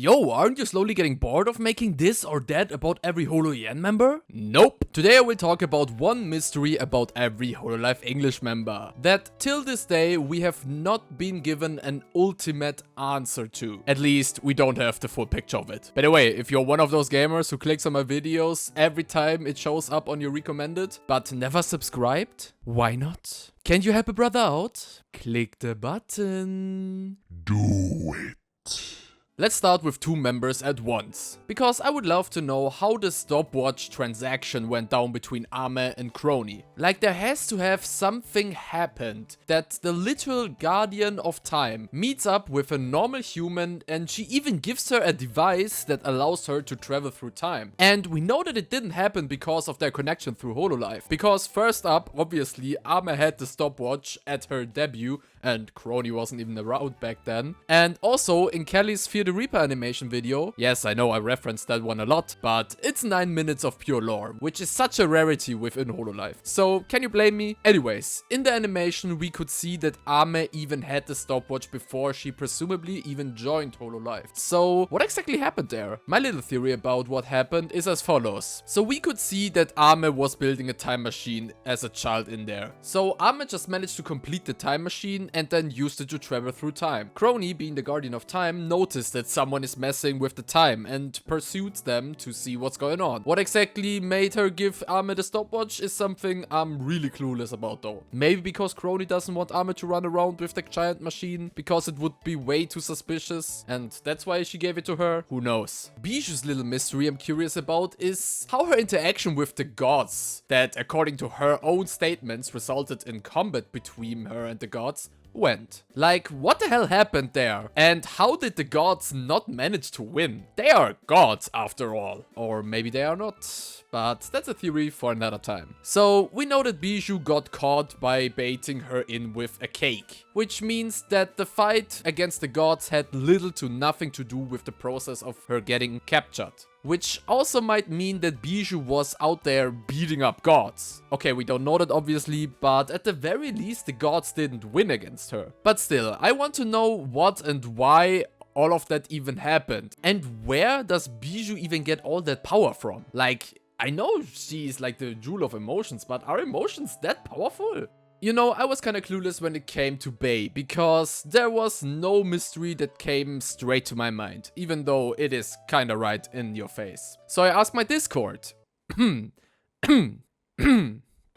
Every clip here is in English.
Yo, aren't you slowly getting bored of making this or that about every HoloEN member? Nope. Today I will talk about one mystery about every Hololive English member that till this day we have not been given an ultimate answer to. At least we don't have the full picture of it. By the way, if you're one of those gamers who clicks on my videos every time it shows up on your recommended but never subscribed, why not? Can you help a brother out? Click the button. Do it. Let's start with two members at once, because I would love to know how the stopwatch transaction went down between Amelia and Kronii. Like, there has to have something happened that the literal guardian of time meets up with a normal human and she even gives her a device that allows her to travel through time. And we know that it didn't happen because of their connection through Hololive. Because first up, obviously, Amelia had the stopwatch at her debut and Kronii wasn't even around back then. And also in Calli's Fear the Reaper animation video, yes, I know I referenced that one a lot, but it's 9 minutes of pure lore, which is such a rarity within Hololive. So can you blame me? Anyways, in the animation we could see that Amelia even had the stopwatch before she presumably even joined Hololive. So what exactly happened there? My little theory about what happened is as follows. So we could see that Amelia was building a time machine as a child in there. So Amelia just managed to complete the time machine and then used it to travel through time. Kronii, being the guardian of time, noticed that someone is messing with the time and pursued them to see what's going on. What exactly made her give Amelia the stopwatch is something I'm really clueless about though. Maybe because Kronii doesn't want Amelia to run around with the giant machine because it would be way too suspicious and that's why she gave it to her? Who knows? Bijou's little mystery I'm curious about is how her interaction with the gods, that according to her own statements resulted in combat between her and the gods, went. Like, what the hell happened there? And how did the gods not manage to win? They are gods after all. Or maybe they are not. But that's a theory for another time. So we know that Bijou got caught by baiting her in with a cake. Which means that the fight against the gods had little to nothing to do with the process of her getting captured. Which also might mean that Bijou was out there beating up gods. Okay, we don't know that obviously, but at the very least the gods didn't win against her. But still, I want to know what and why all of that even happened. And where does Bijou even get all that power from? Like, I know she's like the jewel of emotions, but are emotions that powerful? You know, I was kinda clueless when it came to Bae, because there was no mystery that came straight to my mind, even though it is kinda right in your face. So I asked my Discord.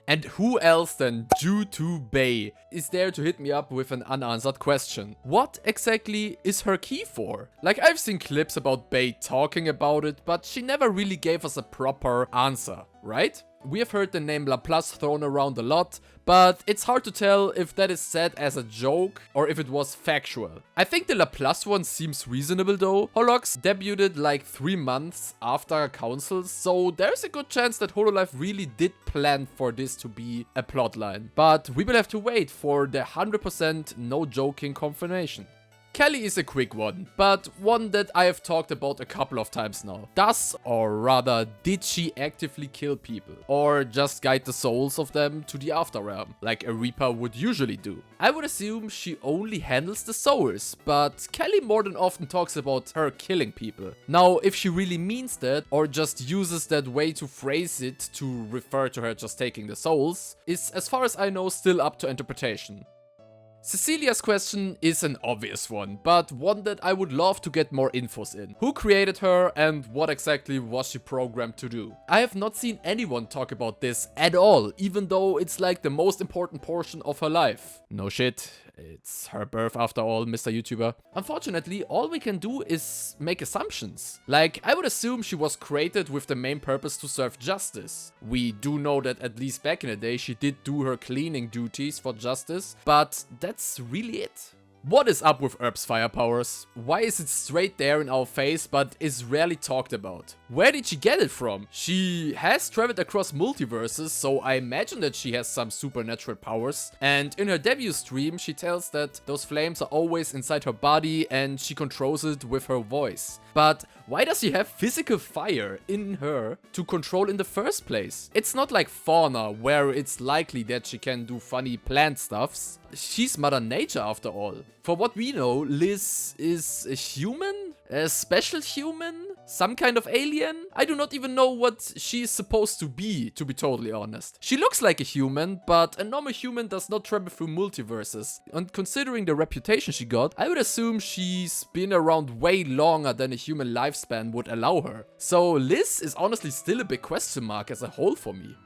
And who else than Bae is there to hit me up with an unanswered question? What exactly is her key for? Like, I've seen clips about Bae talking about it, but she never really gave us a proper answer, right? We have heard the name Laplace thrown around a lot, but it's hard to tell if that is said as a joke or if it was factual. I think the Laplace one seems reasonable though. Holox debuted like 3 months after Council, so there's a good chance that Hololive really did plan for this to be a plotline. But we will have to wait for the 100% no joking confirmation. Calli is a quick one, but one that I have talked about a couple of times now. Does, or rather, did she actively kill people? Or just guide the souls of them to the Afterrealm, like a Reaper would usually do? I would assume she only handles the souls, but Calli more than often talks about her killing people. Now, if she really means that, or just uses that way to phrase it to refer to her just taking the souls, is, as far as I know, still up to interpretation. Cecilia's question is an obvious one, but one that I would love to get more infos in. Who created her and what exactly was she programmed to do? I have not seen anyone talk about this at all, even though it's like the most important portion of her life. No shit. It's her birth after all, Mr. YouTuber. Unfortunately, all we can do is make assumptions. Like, I would assume she was created with the main purpose to serve justice. We do know that at least back in the day she did do her cleaning duties for justice, but that's really it. What is up with Erb's fire powers? Why is it straight there in our face but is rarely talked about? Where did she get it from? She has traveled across multiverses, so I imagine that she has some supernatural powers. And in her debut stream, she tells that those flames are always inside her body and she controls it with her voice. But why does she have physical fire in her to control in the first place? It's not like Fauna, where it's likely that she can do funny plant stuffs. She's Mother Nature after all. For what we know, Liz is a human? A special human? Some kind of alien? I do not even know what she is supposed to be totally honest. She looks like a human, but a normal human does not travel through multiverses. And considering the reputation she got, I would assume she's been around way longer than a human lifespan would allow her. So Liz is honestly still a big question mark as a whole for me.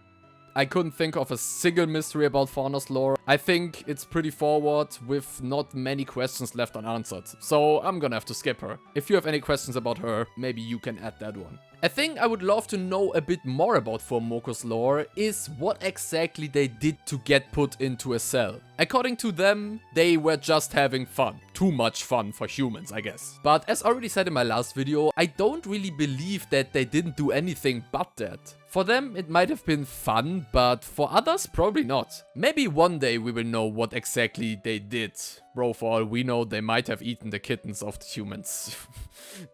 I couldn't think of a single mystery about FuwaMoco's lore. I think it's pretty forward with not many questions left unanswered. So I'm gonna have to skip her. If you have any questions about her, maybe you can add that one. A thing I would love to know a bit more about FuwaMoco's lore is what exactly they did to get put into a cell. According to them, they were just having fun. Too much fun for humans, I guess. But as already said in my last video, I don't really believe that they didn't do anything but that. For them, it might have been fun, but for others, probably not. Maybe one day we will know what exactly they did. Bro, for all we know, they might have eaten the kittens of the humans.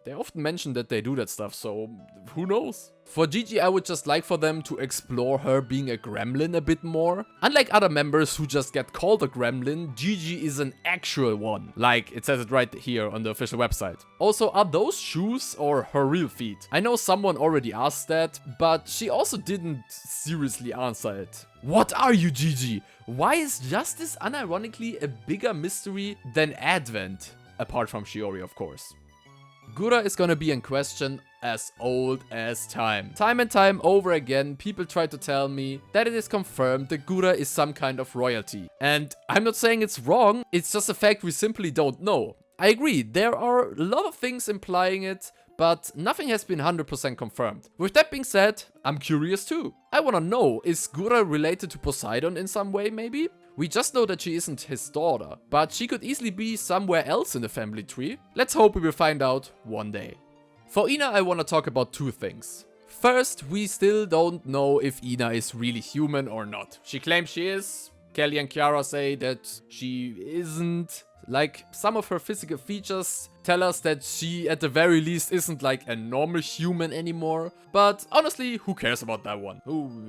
They often mention that they do that stuff, so who knows? For Gigi, I would just like for them to explore her being a gremlin a bit more. Unlike other members who just get called a gremlin, Gigi is an actual one. Like, it says it right here on the official website. Also, are those shoes or her real feet? I know someone already asked that, but she also didn't seriously answer it. What are you, Gigi? Why is justice unironically a bigger mystery than Advent? Apart from Shiori, of course. Gura is gonna be in question as old as time. Time and time over again, people try to tell me that it is confirmed that Gura is some kind of royalty. And I'm not saying it's wrong, it's just a fact we simply don't know. I agree, there are a lot of things implying it, but nothing has been 100% confirmed. With that being said, I'm curious too. I wanna know, is Gura related to Poseidon in some way maybe? We just know that she isn't his daughter, but she could easily be somewhere else in the family tree. Let's hope we will find out one day. For Ina, I wanna talk about two things. First, we still don't know if Ina is really human or not. She claims she is. Calli and Kiara say that she isn't. Like, some of her physical features tell us that she, at the very least, isn't like a normal human anymore. But honestly, who cares about that one?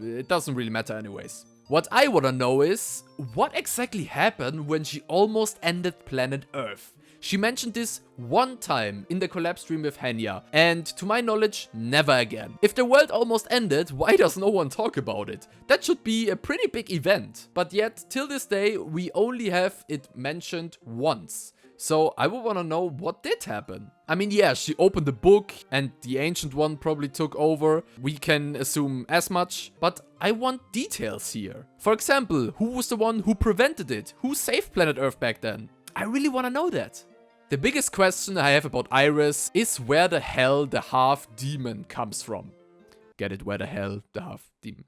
It doesn't really matter anyways. What I wanna know is, what exactly happened when she almost ended planet Earth? She mentioned this one time in the collab stream with Henya, and to my knowledge, never again. If the world almost ended, why does no one talk about it? That should be a pretty big event. But yet, till this day, we only have it mentioned once. So I would wanna know what did happen. I mean, yeah, she opened the book and the Ancient One probably took over. We can assume as much, but I want details here. For example, who was the one who prevented it? Who saved planet Earth back then? I really wanna know that. The biggest question I have about Iris is where the hell the half-demon comes from. Get it? Where the hell the half-demon?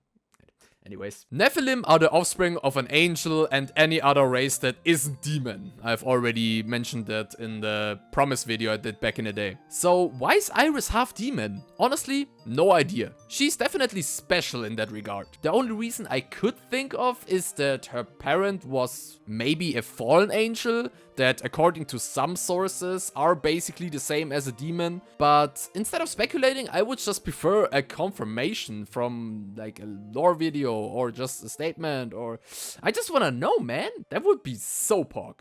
Anyways, Nephilim are the offspring of an angel and any other race that isn't demon. I've already mentioned that in the promise video I did back in the day. So why is Iris half demon? Honestly, no idea. She's definitely special in that regard. The only reason I could think of is that her parent was maybe a fallen angel that, according to some sources, are basically the same as a demon. But instead of speculating, I would just prefer a confirmation from like a lore video or just a statement, or I just wanna know, man. That would be so pog.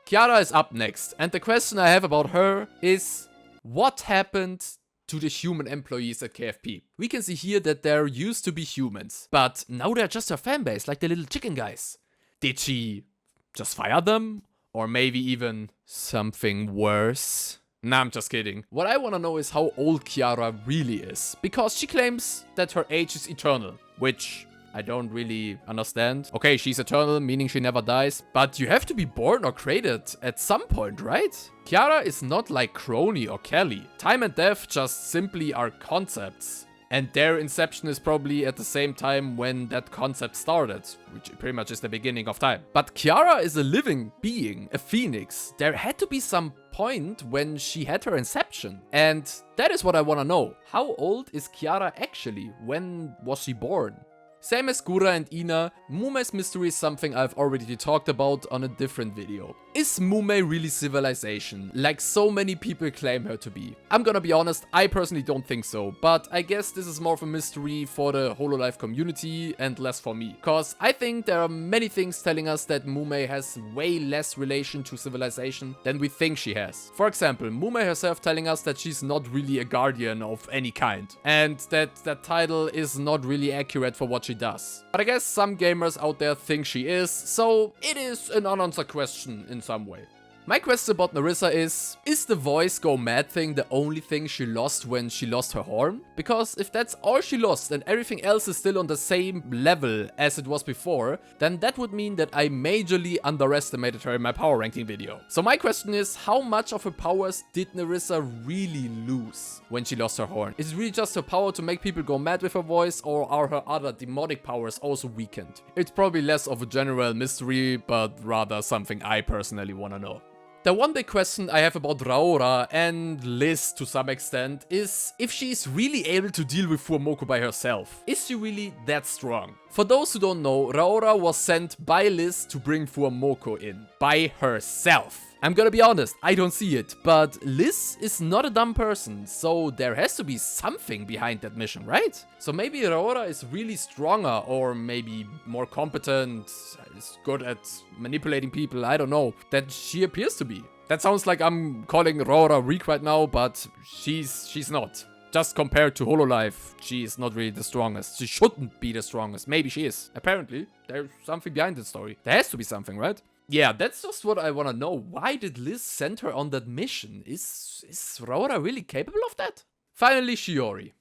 Kiara is up next, and the question I have about her is, what happened to the human employees at KFP? We can see here that there used to be humans, but now they're just her fanbase, like the little chicken guys. Did she just fire them? Or maybe even something worse? Nah, I'm just kidding. What I wanna know is how old Kiara really is, because she claims that her age is eternal, which I don't really understand. Okay, she's eternal, meaning she never dies, but you have to be born or created at some point, right? Kiara is not like Kronii or Calli. Time and death just simply are concepts. And their inception is probably at the same time when that concept started, which pretty much is the beginning of time. But Kiara is a living being, a phoenix. There had to be some point when she had her inception. And that is what I wanna know. How old is Kiara actually? When was she born? Same as Gura and Ina, Mumei's mystery is something I've already talked about on a different video. Is Mumei really civilization, like so many people claim her to be? I'm gonna be honest, I personally don't think so, but I guess this is more of a mystery for the Hololive community and less for me. Cause I think there are many things telling us that Mumei has way less relation to civilization than we think she has. For example, Mumei herself telling us that she's not really a guardian of any kind, and that that title is not really accurate for what she does. But I guess some gamers out there think she is, so it is an unanswered question in some way. My question about Nerissa is the voice go mad thing the only thing she lost when she lost her horn? Because if that's all she lost and everything else is still on the same level as it was before, then that would mean that I majorly underestimated her in my power ranking video. So my question is, how much of her powers did Nerissa really lose when she lost her horn? Is it really just her power to make people go mad with her voice, or are her other demonic powers also weakened? It's probably less of a general mystery, but rather something I personally wanna know. The one big question I have about Raora and Liz to some extent is if she's really able to deal with FuwaMoco by herself. Is she really that strong? For those who don't know, Raora was sent by Liz to bring FuwaMoco in. By herself. I'm gonna be honest, I don't see it, but Liz is not a dumb person, so there has to be something behind that mission, right? So maybe Raora is really stronger, or maybe more competent, is good at manipulating people, I don't know, than she appears to be. That sounds like I'm calling Raora weak right now, but she's not. Just compared to Hololive, she is not really the strongest. She shouldn't be the strongest. Maybe she is. Apparently, there's something behind the story. There has to be something, right? Yeah, that's just what I wanna know. Why did Liz send her on that mission? Is Raora really capable of that? Finally, Shiori.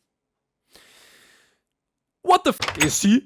What the f is she?